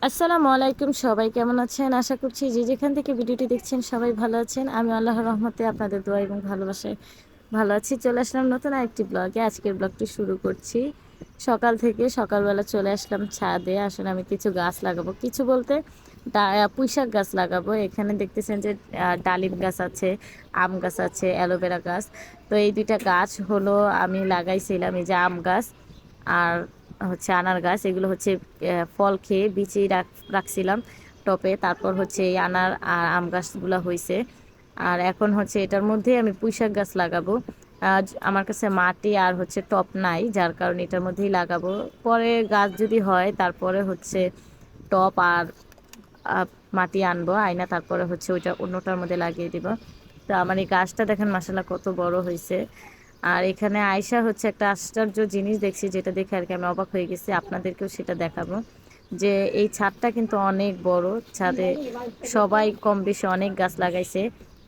আসসালামু আলাইকুম, সবাই কেমন আছেন? আশা করছি যে যেখান থেকে ভিডিওটি দেখছেন সবাই ভালো আছেন। আমি আল্লাহর রহমতে আপনাদের দোয়া এবং ভালোবাসায় ভালো আছি। চলে আসলাম নতুন আরেকটি ব্লগে। আজকের ব্লগটি শুরু করছি সকাল থেকে। সকালবেলা চলে আসলাম ছাদে। আসলে আমি কিছু গাছ লাগাবো, কিছু বলতে পুঁইশাক গাছ লাগাবো। এখানে দেখতেছেন যে ডালিম গাছ আছে, আম গাছ আছে, অ্যালোভেরা গাছ। তো এই দুইটা গাছ হলো আমি লাগাইছিলাম, এই যে আম গাছ আর হচ্ছে আনার গাছ। এগুলো হচ্ছে ফল খেয়ে বিচেই রাখছিলাম টপে। তারপর হচ্ছে এই আনার আর আম গাছগুলো হয়েছে। আর এখন হচ্ছে এটার মধ্যে আমি পুঁইশাক গাছ লাগাবো। আমার কাছে মাটি আর হচ্ছে টপ নাই, যার কারণে এটার মধ্যেই লাগাবো। পরে গাছ যদি হয় তারপরে হচ্ছে টপ আর আহ, মাটি আনবো আয়না, তারপরে হচ্ছে ওইটা অন্যটার মধ্যে লাগিয়ে দিব। তো আমার এই গাছটা দেখেন মাসাল্লাহ কত বড় হয়েছে। আর এখানে আয়শা হচ্ছে একটা আশ্চর্য জিনিস দেখছি, যেটা দেখে আর কি আমি অবাক হয়ে গেছি। আপনাদেরকেও সেটা দেখাবো যে এই ছাদটা কিন্তু অনেক বড়। ছাদে সবাই কম বেশি অনেক গাছ লাগাইছে,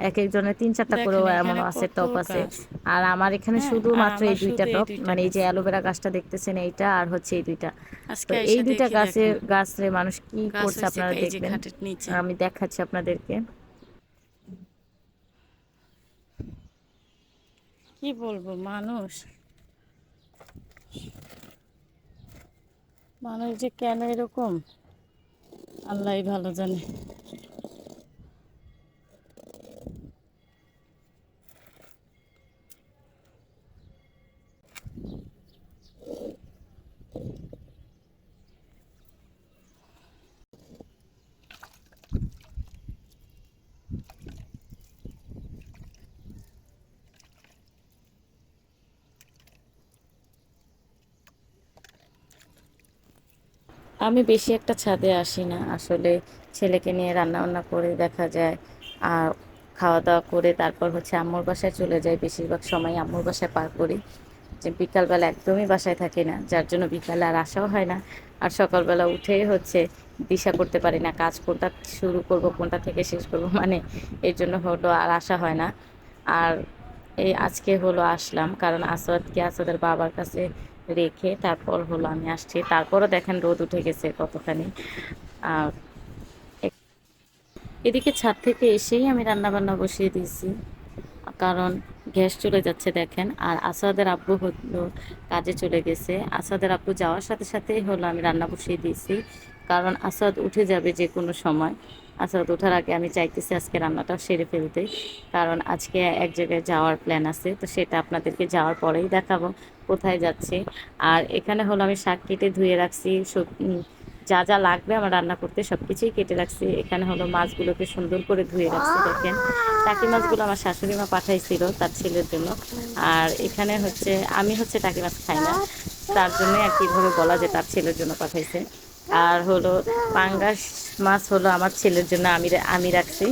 এক একজনের 3-4টা করেও দেখেন এমন এখানে আছে, কত টপ আছে। গাছ। আর আমার এখানে হ্যাঁ, আর শুধুমাত্র এই আমার দুইটা শুধু এই টপ, দুইটা মানে এই গাছ। যে অ্যালোভেরা গাছটা দেখতেছেন এইটা, আর হচ্ছে এই দুইটা। তো আজকে এই এসে দুইটা দেখি, গাছের দেখেন গাছরে মানুষ কি গাছ করছে হয়েছে আপনারা এই যে দেখবেন। খাটের নিচে। আমি দেখাচ্ছি আপনাদেরকে। কি বলবো, মানুষ মানুষ যে কেন এরকম আল্লাহই ভালো জানে। আমি বেশি একটা ছাদে আসি না আসলে। ছেলেকে নিয়ে রান্না বান্না করে দেখা যায়, আর খাওয়া দাওয়া করে তারপর হচ্ছে আম্মুর বাসায় চলে যাই। বেশিরভাগ সময় আম্মুর বাসায় পার করি, যে বিকালবেলা একদমই বাসায় থাকি না, যার জন্য বিকালে আর আসাও হয় না। আর সকালবেলা উঠেই হচ্ছে দিশা করতে পারি না কাজ কোনটা শুরু করব, কোনটা থেকে শেষ করব, মানে এর জন্য হলো আর আসা হয় না। আর এই আজকে হলো আসলাম, কারণ আসাদের বাবার কাছে রেখে তারপর হলো আমি আসছি। তারপরও দেখেন রোদ উঠে গেছে কতখানি। আর এদিকে ছাদ থেকে এসেই আমি রান্না বান্না বসিয়ে দিয়েছি, কারণ গ্যাস চলে যাচ্ছে দেখেন। আর আসাদের আব্বু হলো কাজে চলে গেছে। আসাদের আব্বু যাওয়ার সাথে সাথেই হলো আমি রান্না বসিয়ে দিয়েছি, কারণ আসাদ উঠে যাবে যে কোনো সময়। আসাদ ওঠার আগে আমি চাইতেছি আজকে রান্নাটা সেরে ফেলতে, কারণ আজকে এক জায়গায় যাওয়ার প্ল্যান আছে। তো সেটা আপনাদেরকে যাওয়ার পরেই দেখাবো কোথায় যাচ্ছি। আর এখানে হলো আমি শাক কেটে ধুয়ে রাখছি, যা যা লাগবে আমার রান্না করতে সব কিছুই কেটে রাখছি। এখানে হলো মাছগুলোকে সুন্দর করে ধুয়ে রাখছি দেখেন। টাকি মাছগুলো আমার শাশুড়ি মা পাঠাইছিল তার ছেলের জন্য। আর এখানে হচ্ছে আমি হচ্ছে টাকি মাছ খাই না, তার জন্যই আর কি ভাবে বলা যে তার ছেলের জন্য পাঠাইছে। আর হলো পাঙ্গাস মাছ হলো আমার ছেলের জন্য আমি আমি রাখছি,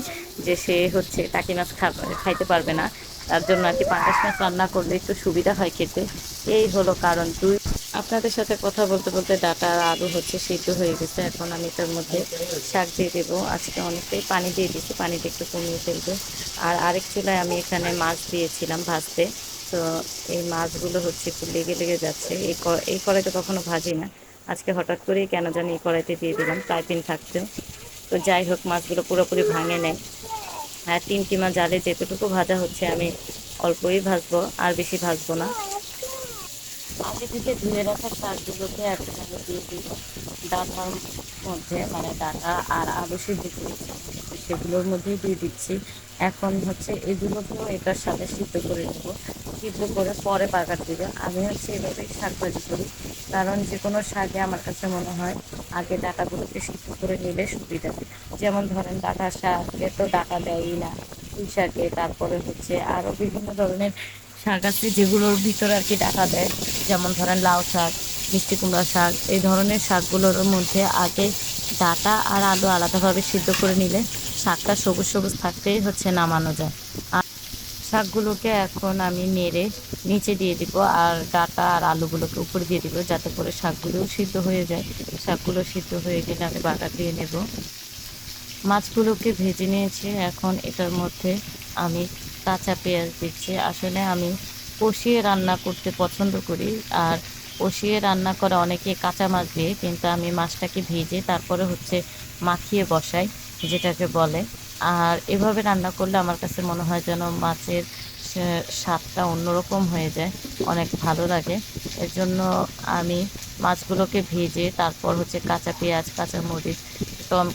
যে সে হচ্ছে টাকি মাছ খাইতে পারবে না, তার জন্য আর কি পাঙ্গাস মাছ রান্না করলে একটু সুবিধা হয় খেতে। এই হলো কারণ। আপনাদের সাথে কথা বলতে বলতে ডাটা আর আলু হচ্ছে সিদ্ধ হয়ে গেছে। এখন আমি তার মধ্যে শাক দিয়ে দেবো। আজকে অনেকটাই পানি দিয়ে দিয়েছি, পানিটা একটু কমিয়ে ফেলবে। আর আরেক চুলায় আমি এখানে মাছ দিয়েছিলাম ভাজতে। তো এই মাছগুলো হচ্ছে একটু লেগে লেগে যাচ্ছে। এই কড়াইতে কখনো ভাজি না, আজকে হঠাৎ করেই কেন জানি এই কড়াইতে দিয়ে দিলাম প্রায় দিন থাকতেও। তো যাই হোক, মাছগুলো পুরোপুরি ভাঙে নেয়। আর টিমটিমা জালে যেতটুকু ভাজা হচ্ছে আমি অল্পই ভাজবো, আর বেশি ভাজবো না। আগে থেকে ধুয়ে রাখা শাকগুলোকে এখন আমি দিয়ে দিই ডাঁটার মধ্যে, মানে ডাঁটা আর আলু সিদ্ধ করেছি সেগুলোর মধ্যেই দিয়ে দিচ্ছি। এখন হচ্ছে এগুলোকেও এটার সাথে সিদ্ধ করে নেবো। সিদ্ধ করে পরে বাগার দিবে। আমি হচ্ছে এভাবেই শাক ভাজি করি, কারণ যে কোনো শাকে আমার কাছে মনে হয় আগে ডাঁটাগুলোকে সিদ্ধ করে নিলে সুবিধা। যেমন ধরেন ডাঁটা শাকে তো ডাঁটা দেয়ই না, পুঁই শাকে, তারপরে হচ্ছে আরও বিভিন্ন ধরনের শাক আছে যেগুলোর ভিতরে আর কি ডাঁটা দেয়। যেমন ধরেন লাউ শাক, মিষ্টি কুমড়া শাক, এই ধরনের শাকগুলোর মধ্যে আগে ডাঁটা আর আলু আলাদাভাবে সিদ্ধ করে নিলে শাকটা সবুজ সবুজ থাকতেই হচ্ছে নামানো যায়। আর শাকগুলোকে এখন আমি নেড়ে নিচে দিয়ে দিব, আর ডাঁটা আর আলুগুলোকে উপরে দিয়ে দিব, যাতে করে শাকগুলোও সিদ্ধ হয়ে যায়। শাকগুলো সিদ্ধ হয়ে গেলে আমি বাগার দিয়ে নেব। মাছগুলোকে ভেজে নিয়েছি, এখন এটার মধ্যে আমি কাঁচা পেঁয়াজ দিচ্ছি। আসলে আমি কষিয়ে রান্না করতে পছন্দ করি, আর কষিয়ে রান্না করে অনেকে কাঁচা মাছ দিয়ে, কিন্তু আমি মাছটাকে ভেজে তারপরে হচ্ছে মাখিয়ে বসাই, যেটাকে বলে। আর এভাবে রান্না করলে আমার কাছে মনে হয় যেন মাছের স্বাদটা অন্যরকম হয়ে যায়, অনেক ভালো লাগে। এর জন্য আমি মাছগুলোকে ভেজে তারপর হচ্ছে কাঁচা পেঁয়াজ, কাঁচা মরিচ,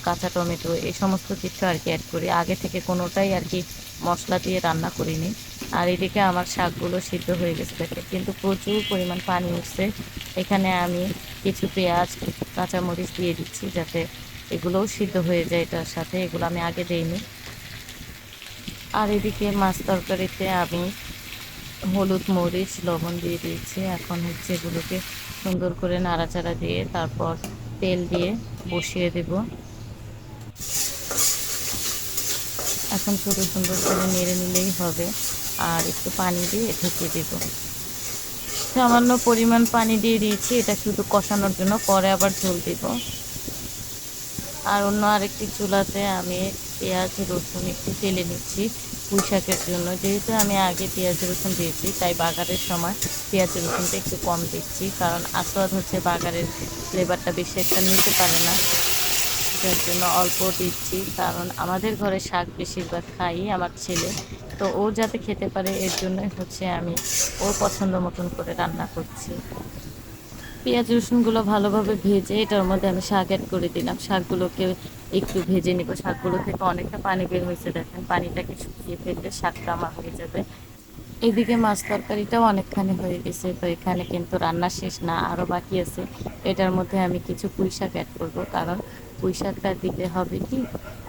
কাঁচা টমেটো এই সমস্ত কিছু আর কি অ্যাড করি। আগে থেকে কোনোটাই আর কি মশলা দিয়ে রান্না করিনি। আর এদিকে আমার শাকগুলো সিদ্ধ হয়ে গেছে দেখে, কিন্তু প্রচুর পরিমাণ পানি উঠছে। এখানে আমি কিছু পেঁয়াজ, কাঁচামরিচ দিয়ে দিচ্ছি যাতে এগুলোও সিদ্ধ হয়ে যায় এটার সাথে, এগুলো আমি আগে দেইনি। আর এদিকে মাছ তরকারিতে আমি হলুদ, মরিচ, লবণ দিয়ে দিয়েছি। এখন হচ্ছে এগুলোকে সুন্দর করে নাড়াচাড়া দিয়ে তারপর তেল দিয়ে বসিয়ে দেব। এখন শুধু সুন্দর করে নেড়ে নিলেই হবে, আর একটু পানি দিয়ে ঢেকে দেব। সামান্য পরিমাণ পানি দিয়ে দিয়েছি, এটা শুধু কষানোর জন্য, পরে আবার ঝোল দিব। আর অন্য আরেকটি চুলাতে আমি পেঁয়াজ রসুন একটু তেলে নিচ্ছি পুঁই শাকের জন্য। যেহেতু আমি আগে পেঁয়াজ রসুন দিয়েছি, তাই বাগারের সময় পেঁয়াজ রসুনটা একটু কম দিচ্ছি, কারণ আসওয়াদ হচ্ছে বাগারের ফ্লেভারটা বেশি একটা নিতে পারে না, যার জন্য অল্প দিচ্ছি। কারণ আমাদের ঘরে শাক বেশিরভাগ খাই আমার ছেলে, তো ও যাতে খেতে পারে এর জন্যই হচ্ছে আমি ওর পছন্দ মতন করে রান্না করছি। পেঁয়াজ রসুনগুলো ভালোভাবে ভেজে এটার মধ্যে আমি শাক অ্যাড করে দিলাম। শাকগুলোকে একটু ভেজে নিব। শাকগুলো থেকে অনেকটা পানি বের হয়েছে দেখেন, পানিটাকে শুকিয়ে ফেললে শাকটা আমার হয়ে যাবে। এদিকে মাছ তরকারিটাও অনেকখানি হয়ে গেছে, তো এখানে কিন্তু রান্না শেষ না, আরও বাকি আছে। এটার মধ্যে আমি কিছু পুঁই শাক অ্যাড করবো, কারণ পুঁই শাকটা দিলে হবে কি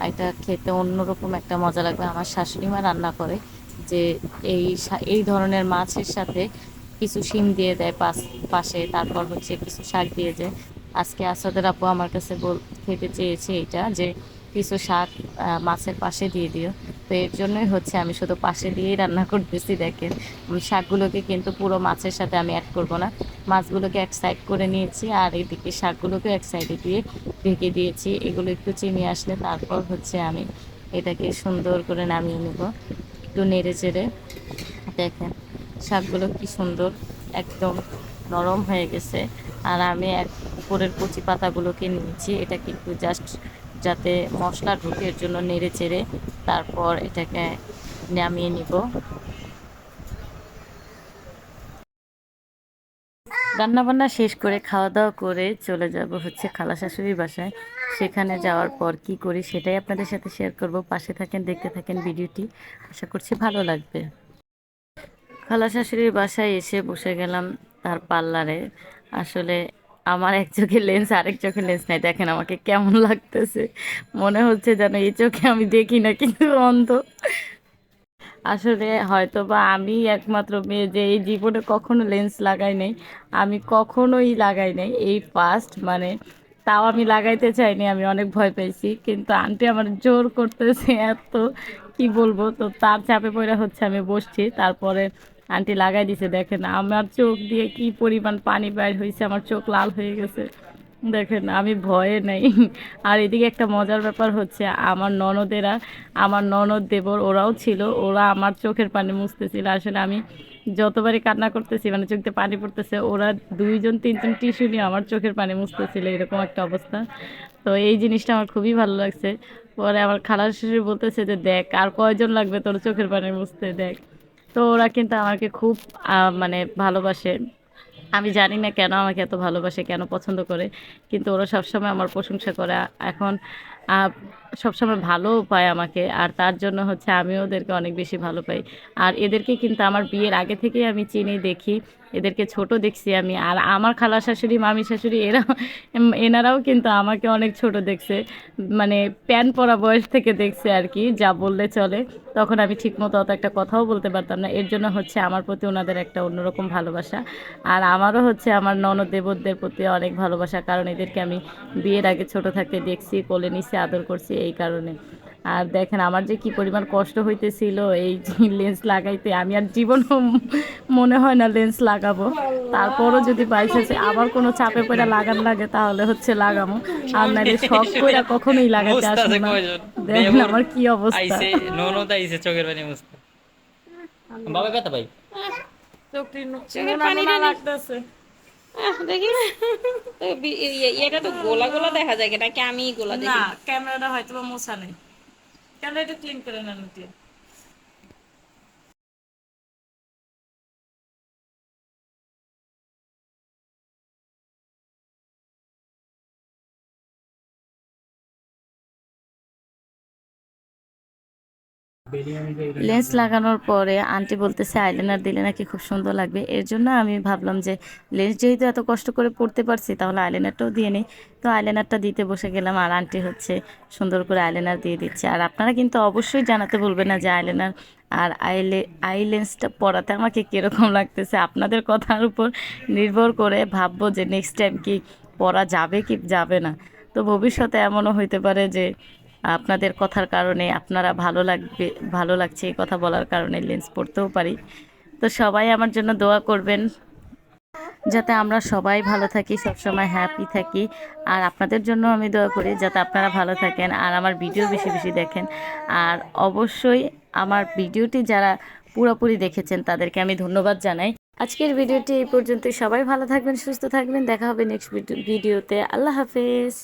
এটা খেতে অন্যরকম একটা মজা লাগবে। আমার শাশুড়ি মা রান্না করে যে এই ধরনের মাছের সাথে কিছু শিম দিয়ে দেয় পাশে, তারপর হচ্ছে কিছু শাক দিয়ে যায়। আজকে আসাদের আপু আমার কাছে খেতে চেয়েছে এটা, যে কিছু শাক মাছের পাশে দিয়ে দিও। তো এর জন্যই হচ্ছে আমি শুধু পাশে দিয়েই রান্না করতেছি দেখেন। শাকগুলোকে কিন্তু পুরো মাছের সাথে আমি অ্যাড করব না, মাছগুলোকে এক সাইড করে নিয়েছি আর এদিকে শাকগুলোকে এক সাইডে দিয়ে ঢেকে দিয়েছি। এগুলো একটু চিনি আসলে তারপর হচ্ছে আমি এটাকে সুন্দর করে নামিয়ে নেব, একটু নেড়ে চেড়ে। দেখেন শাকগুলো কি সুন্দর একদম নরম হয়ে গেছে। আর আমি উপরের কচি পাতাগুলোকে নিয়েছি, এটা কিন্তু জাস্ট যাতে মশলা ঢুকে এর জন্য নেড়ে চেড়ে তারপর এটাকে নামিয়ে নিব। রান্না বান্না শেষ করে খাওয়া দাওয়া করে চলে যাব হচ্ছে খালা শাশুড়ির বাসায়। সেখানে যাওয়ার পর কি করি সেটাই আপনাদের সাথে শেয়ার করব। পাশে থাকেন, দেখতে থাকেন ভিডিওটি, আশা করছি ভালো লাগবে। খালা শাশুড়ির বাসায় এসে বসে গেলাম তার পার্লারে। আসলে আমার এক চোখে লেন্স, আরেক চোখে লেন্স নাই। দেখেন আমাকে কেমন লাগতেছে, মনে হচ্ছে যেন এই চোখে আমি দেখি না কিন্তু অন্ধ। আসলে হয়তো বা আমি একমাত্র মেয়ে যে এই জীবনে কখনো লেন্স লাগাই নাই, আমি কখনোই লাগাই নাই, এই ফার্স্ট মানে। তাও আমি লাগাইতে চাইনি, আমি অনেক ভয় পাইছি, কিন্তু আন্টি আমার জোর করতেছে এত, কি বলবো। তো তার চাপে পড়ে হচ্ছে আমি বসছি, তারপরে আন্টি লাগাই দিছে। দেখেন আমার চোখ দিয়ে কি পরিমাণ পানি বের হয়েছে, আমার চোখ লাল হয়ে গেছে। দেখেন আমি ভয়ে নেই। আর এদিকে একটা মজার ব্যাপার হচ্ছে, আমার ননদেরা, আমার ননদ দেবর ওরাও ছিল, ওরা আমার চোখের পানি মুছতেছিল। আসলে আমি যতবারই কান্না করতেছি মানে চোখ দিয়ে পানি পড়তেছে, ওরা দুইজন তিনজন টিস্যু নিয়ে আমার চোখের পানি মুছতেছিল, এরকম একটা অবস্থা। তো এই জিনিসটা আমার খুবই ভালো লাগছে। পরে আমার খালা শাশুড়ি বলতেছে যে দেখ আর কয়জন লাগবে তোর চোখের পানি মুছতে, দেখ। তো ওরা কিন্তু আমাকে খুব মানে ভালোবাসে। আমি জানি না কেন আমাকে এত ভালোবাসে, কেন পছন্দ করে, কিন্তু ওরা সবসময় আমার প্রশংসা করে। এখন আহ, সবসময় ভালোও পায় আমাকে, আর তার জন্য হচ্ছে আমিও ওদেরকে অনেক বেশি ভালো পাই। আর এদেরকে কিন্তু আমার বিয়ের আগে থেকেই আমি চিনি, দেখি, এদেরকে ছোট দেখছি আমি। আর আমার খালা শাশুড়ি, মামি শাশুড়ি এনারাও কিন্তু আমাকে অনেক ছোট দেখছে, মানে প্যান পরা বয়স থেকে দেখছে আর কি, যা বললে চলে। তখন আমি ঠিকমতো অত একটা কথাও বলতে পারতাম না, এর জন্য হচ্ছে আমার প্রতি ওনাদের একটা অন্যরকম ভালোবাসা। আর আমারও হচ্ছে আমার ননদ দেবরদের প্রতি অনেক ভালোবাসা, কারণ এদেরকে আমি বিয়ের আগে ছোট থাকতে দেখছি, কোলে নিচে আদর করছি, এই কারণে। আর দেখেন আমার যে কি পরিমাণ কষ্ট হইতেছিল এই লেন্স লাগাইতে, আমি আর জীবনও মনে হয় না লেন্স লাগাবো। তারপরও যদি বাইচান্সে আবার কোনো চাপে পড়ে লাগান লাগে তাহলে হচ্ছে লাগামো, আর নাহলে শখ করে কখনোই লাগাইতে আসবো মুস্তাছে না। কয়জন? দেখেন দেবর আমার কি অবস্থা। আইছে, ননদ আইছে, চোখের পানি মুস্তা। বাবা ব্যথা ভাই। চোখের পানি লাগতেছে। দেখি না এটা তো গোলা গোলা দেখা যায় নাকি আমি গোলা না দেখি ক্যামেরাটা হয়তো বা মোছা নেই, ক্যামেরাটা ক্লিন করে নেন দিয়ে। লেন্স লাগানোর পরে আন্টি বলতেছে আইলাইনার দিলে নাকি খুব সুন্দর লাগবে। এর জন্য আমি ভাবলাম যে লেন্স যেহেতু এত কষ্ট করে পড়তে পারছি তাহলে আইলাইনারটাও দিয়ে নিই। তো আইলাইনারটা দিতে বসে গেলাম আর আন্টি হচ্ছে সুন্দর করে আইলাইনার দিয়ে দিচ্ছে। আর আপনারা কিন্তু অবশ্যই জানাতে বলবেন না যে আইলাইনার আর আই লেন্সটা পরাতে আমাকে কীরকম লাগতেছে। আপনাদের কথার উপর নির্ভর করে ভাববো যে নেক্সট টাইম কি পরা যাবে কি যাবে না। তো ভবিষ্যতে এমনও হইতে পারে যে আপনাদের কথার কারণে আপনারা ভালো লাগছে এই কথা বলার কারণে লেন্স পড়তেও পারি। তো সবাই আমার জন্য দোয়া করবেন যাতে আমরা সবাই ভালো থাকি, সবসময় হ্যাপি থাকি। আর আপনাদের জন্য আমি দোয়া করি যাতে আপনারা ভালো থাকেন আর আমার ভিডিও বেশি বেশি দেখেন। আর অবশ্যই আমার ভিডিওটি যারা পুরোপুরি দেখেছেন তাদেরকে আমি ধন্যবাদ জানাই। আজকের ভিডিওটি এই পর্যন্তই। সবাই ভালো থাকবেন, সুস্থ থাকবেন। দেখা হবে নেক্সট ভিডিওতে। আল্লাহ হাফেজ।